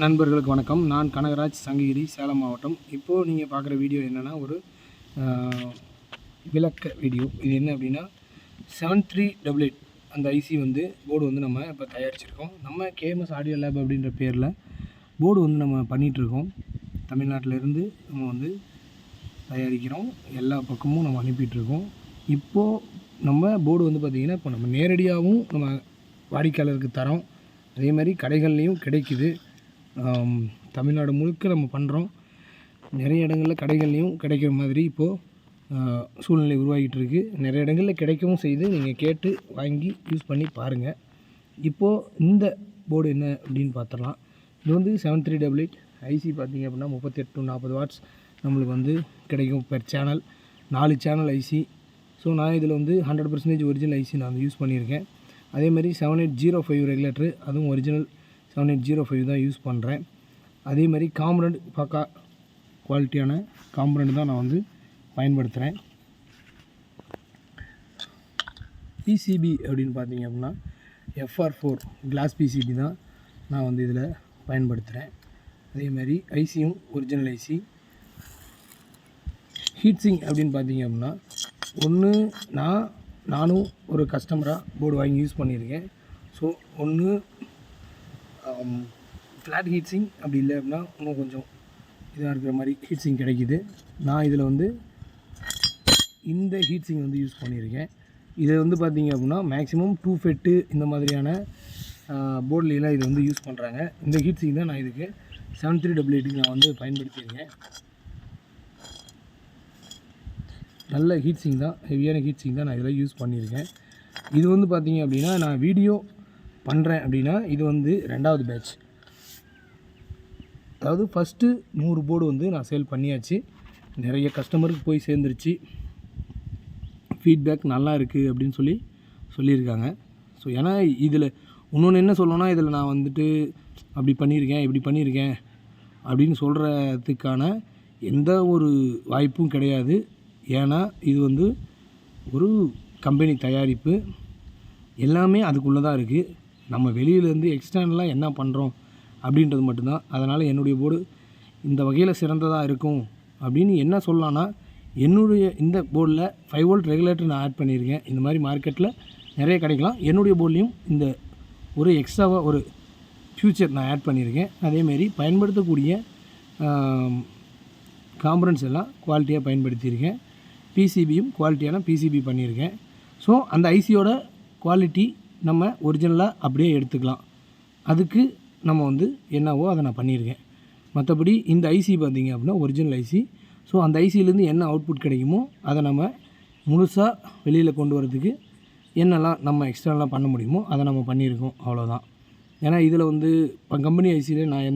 நண்பர்களுக்கு வணக்கம். நான் கனகராஜ், சங்ககிரி, சேலம் மாவட்டம். இப்போது நீங்கள் பார்க்குற வீடியோ என்னென்னா ஒரு விளக்க வீடியோ. இது என்ன அப்படின்னா 7388 அந்த ஐசி வந்து போர்டு வந்து நம்ம இப்போ தயாரிச்சிருக்கோம். நம்ம கேஎம்எஸ் ஆடியோ லேப் அப்படின்ற பேரில் போர்டு வந்து நம்ம பண்ணிகிட்ருக்கோம். தமிழ்நாட்டிலேருந்து நம்ம வந்து தயாரிக்கிறோம். எல்லா பக்கமும் நம்ம அனுப்பிட்டுருக்கோம். இப்போது நம்ம போர்டு வந்து பார்த்திங்கன்னா இப்போ நம்ம நேரடியாகவும் நம்ம வாடிக்கையாளருக்கு தரோம். அதே மாதிரி கடைகள்லேயும் கிடைக்குது. தமிழ்நாடு முழுக்க நம்ம பண்ணுறோம். நிறைய இடங்களில் கடைகள்லேயும் கிடைக்கிற மாதிரி இப்போது சூழ்நிலை உருவாகிட்டு இருக்குது. நிறைய இடங்களில் கிடைக்கவும் செய்து நீங்கள் கேட்டு வாங்கி யூஸ் பண்ணி பாருங்கள். இப்போது இந்த போர்டு என்ன அப்படின்னு பார்த்துடலாம். இது வந்து 7388 ஐசி பார்த்திங்க அப்படின்னா 38 to 40 வாட்ஸ் நம்மளுக்கு வந்து கிடைக்கும் per channel. 4 channel IC. So நான் இதில் வந்து 100% ஒரிஜினல் ஐசி நான் வந்து யூஸ் பண்ணியிருக்கேன். அதேமாதிரி 7805 ரெகுலேட்டரு, அதுவும் ஒரிஜினல் 7805 தான் யூஸ் பண்ணுறேன். அதே மாதிரி காம்பனண்ட் பக்கா குவாலிட்டியான காம்பனண்ட் தான் நான் வந்து பயன்படுத்துகிறேன். பிசிபி அப்படின்னு பார்த்தீங்க அப்படின்னா FR4 கிளாஸ் பிசிபி தான் நான் வந்து இதில் பயன்படுத்துகிறேன். அதே மாதிரி ஐசியும் ஒரிஜினல் ஐசி. ஹீட்ஸிங் அப்படின்னு பார்த்தீங்க அப்படின்னா ஒன்று நானும் ஒரு கஸ்டமராக போர்டு வாங்கி யூஸ் பண்ணியிருக்கேன். ஸோ ஒன்று ஃப்ளாட் ஹீட்ஸிங், அப்படி இல்லை அப்படின்னா இன்னும் கொஞ்சம் இதாக இருக்கிற மாதிரி ஹீட்ஸிங் கிடைக்கிது. நான் இதில் வந்து இந்த ஹீட்ஸிங் வந்து யூஸ் பண்ணியிருக்கேன். இதை வந்து பார்த்திங்க அப்படின்னா மேக்ஸிமம் 2FET இந்த மாதிரியான போர்ட்லாம் இது வந்து யூஸ் பண்ணுறாங்க. இந்த ஹீட்ஸிங் தான் நான் இதுக்கு 7388 நான் வந்து பயன்படுத்தியிருக்கேன். நல்ல ஹீட்ஸிங் தான், ஹெவியான ஹீட்ஸிங் தான் நான் இதில் யூஸ் பண்ணியிருக்கேன். இது வந்து பார்த்திங்க அப்படின்னா நான் வீடியோ பண்ணுறேன் அப்படின்னா இது வந்து 2வது பேட்ச். அதாவது ஃபஸ்ட்டு 100 போர்டு வந்து நான் சேல் பண்ணியாச்சு. நிறைய கஸ்டமருக்கு போய் சேர்ந்துருச்சு. ஃபீட்பேக் நல்லா இருக்குது அப்படின்னு சொல்லியிருக்காங்க. ஸோ ஏன்னா இதில் இன்னொன்று என்ன சொல்லணும்னா, இதில் நான் வந்துட்டு அப்படி பண்ணியிருக்கேன் இப்படி பண்ணியிருக்கேன் அப்படின்னு சொல்கிறதுக்கான எந்த ஒரு வாய்ப்பும் கிடையாது. ஏன்னா இது வந்து ஒரு கம்பெனி தயாரிப்பு, எல்லாமே அதுக்குள்ளே தான் இருக்குது. நம்ம வெளியிலேருந்து எக்ஸ்டர்னலாக என்ன பண்ணுறோம் அப்படின்றது மட்டும்தான். அதனால் என்னுடைய போர்டு இந்த வகையில் சிறந்ததாக இருக்கும் அப்படின்னு என்ன சொல்லலான்னா, என்னுடைய இந்த போர்டில் 5 வோல்ட் ரெகுலேட்டர் நான் ஆட் பண்ணியிருக்கேன். இந்த மாதிரி மார்க்கெட்டில் நிறைய கிடைக்கலாம். என்னுடைய போர்ட்லேயும் இந்த ஒரு எக்ஸ்ட்ராவாக ஒரு ஃபியூச்சர் நான் ஆட் பண்ணியிருக்கேன். அதேமாரி பயன்படுத்தக்கூடிய காம்பனன்ட்ஸ் எல்லாம் குவாலிட்டியாக பயன்படுத்தியிருக்கேன். பிசிபியும் குவாலிட்டியான பிசிபி பண்ணியிருக்கேன். ஸோ அந்த ஐசியோட குவாலிட்டி நம்ம ஒரிஜினலாக அப்படியே எடுத்துக்கலாம். அதுக்கு நம்ம வந்து என்னவோ அதை நான் பண்ணியிருக்கேன். மற்றபடி இந்த ஐசி பார்த்திங்க அப்படின்னா ஒரிஜினல் ஐசி. ஸோ அந்த ஐசியிலேருந்து என்ன அவுட்புட் கிடைக்குமோ அதை நம்ம முழுசாக வெளியில் கொண்டு வரதுக்கு என்னெல்லாம் நம்ம எக்ஸ்ட்ராலாம் பண்ண முடியுமோ அதை நம்ம பண்ணியிருக்கோம். அவ்வளோதான். ஏன்னா இதில் வந்து இப்போ கம்பெனி ஐசியில் நான்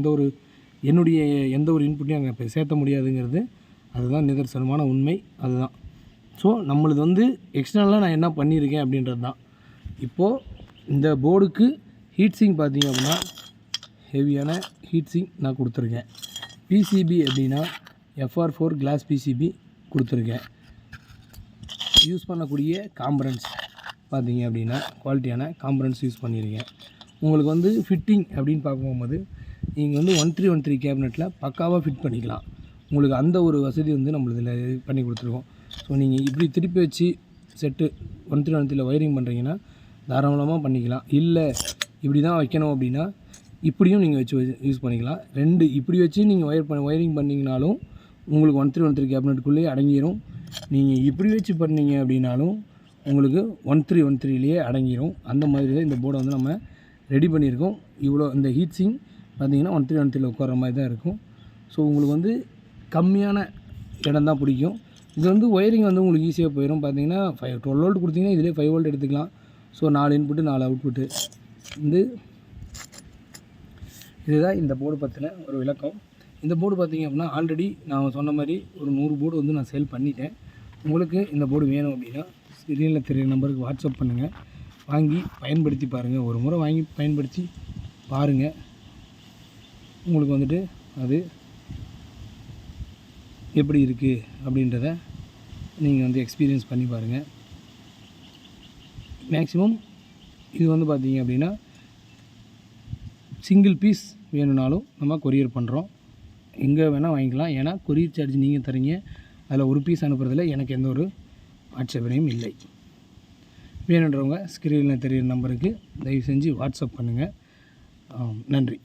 என்னுடைய எந்த ஒரு இன்புட்டையும் அங்கே இப்போ சேர்த்த முடியாதுங்கிறது அதுதான் நிதர்சனமான உண்மை. அதுதான். ஸோ நம்மளது வந்து எக்ஸ்டர்னலாக நான் என்ன பண்ணியிருக்கேன் அப்படின்றது தான். இப்போது இந்த போர்டுக்கு ஹீட்ஸிங் பார்த்திங்க அப்படின்னா ஹெவியான ஹீட்ஸிங் நான் கொடுத்துருக்கேன். பிசிபி அப்படின்னா FR4 கிளாஸ் பிசிபி கொடுத்துருக்கேன். யூஸ் பண்ணக்கூடிய காம்பனன்ட்ஸ் பார்த்திங்க அப்படின்னா குவாலிட்டியான காம்பனன்ட்ஸ் யூஸ் பண்ணியிருக்கேன். உங்களுக்கு வந்து ஃபிட்டிங் அப்படின்னு பார்க்கும்போது நீங்கள் வந்து 1313 கேபினெட்டில் பக்காவாக ஃபிட் பண்ணிக்கலாம். உங்களுக்கு அந்த ஒரு வசதி வந்து நம்மளதில் பண்ணி கொடுத்துருக்கோம். ஸோ நீங்கள் இப்படி திருப்பி வச்சு செட்டு 1313 ஒயரிங் பண்ணுறீங்கன்னா தாராளமாக பண்ணிக்கலாம். இல்லை இப்படி தான் வைக்கணும் அப்படின்னா இப்படியும் நீங்கள் வச்சு யூஸ் பண்ணிக்கலாம். 2 இப்படி வச்சு நீங்கள் ஒயரிங் பண்ணிங்கனாலும் உங்களுக்கு 1313 கேபினெட்டுக்குள்ளேயே அடங்கிடும். நீங்கள் இப்படி வச்சு பண்ணீங்க அப்படின்னாலும் உங்களுக்கு 1313லேயே அடங்கிடும். அந்த மாதிரி தான் இந்த போர்டை வந்து நம்ம ரெடி பண்ணியிருக்கோம். இவ்வளோ இந்த ஹீட்ஸிங் பார்த்திங்கன்னா 1313 உட்கார மாதிரி தான் இருக்கும். ஸோ உங்களுக்கு வந்து கம்மியான இடம் தான் பிடிக்கும். இது வந்து ஒயரிங் வந்து உங்களுக்கு ஈஸியாக போயிடும். பார்த்தீங்கன்னா 12 வோல்ட் கொடுத்தீங்கன்னா இதிலே 5 வோல்ட் எடுத்துக்கலாம். So 4 input 4 output. இதுதான் இந்த போர்டு பற்றின ஒரு விளக்கம். இந்த போர்டு பார்த்திங்க அப்படின்னா ஆல்ரெடி நான் சொன்ன மாதிரி ஒரு 100 போர்டு வந்து நான் சேல் பண்ணிட்டேன். உங்களுக்கு இந்த போர்டு வேணும் அப்படின்னா ஸ்க்ரீனில் தெரியுற நம்பருக்கு வாட்ஸ்அப் பண்ணுங்கள். வாங்கி பயன்படுத்தி பாருங்கள். ஒரு முறை வாங்கி பயன்படுத்தி பாருங்கள். உங்களுக்கு வந்துட்டு அது எப்படி இருக்குது அப்படின்றத நீங்கள் வந்து எக்ஸ்பீரியன்ஸ் பண்ணி பாருங்கள். மேக்ஸிமம் இது வந்து பார்த்திங்க அப்படின்னா சிங்கிள் பீஸ் வேணும்னாலும் நம்ம கொரியர் பண்ணுறோம். எங்கே வேணால் வாங்கிக்கலாம். ஏன்னா கொரியர் சார்ஜ் நீங்கள் தரீங்க. அதில் ஒரு பீஸ் அனுப்புறதுல எனக்கு எந்த ஒரு ஆட்சேபனையும் இல்லை. வேணுன்றவங்க ஸ்க்ரீனில் தெரிகிற நம்பருக்கு தயவு செஞ்சு வாட்ஸ்அப் பண்ணுங்கள். நன்றி.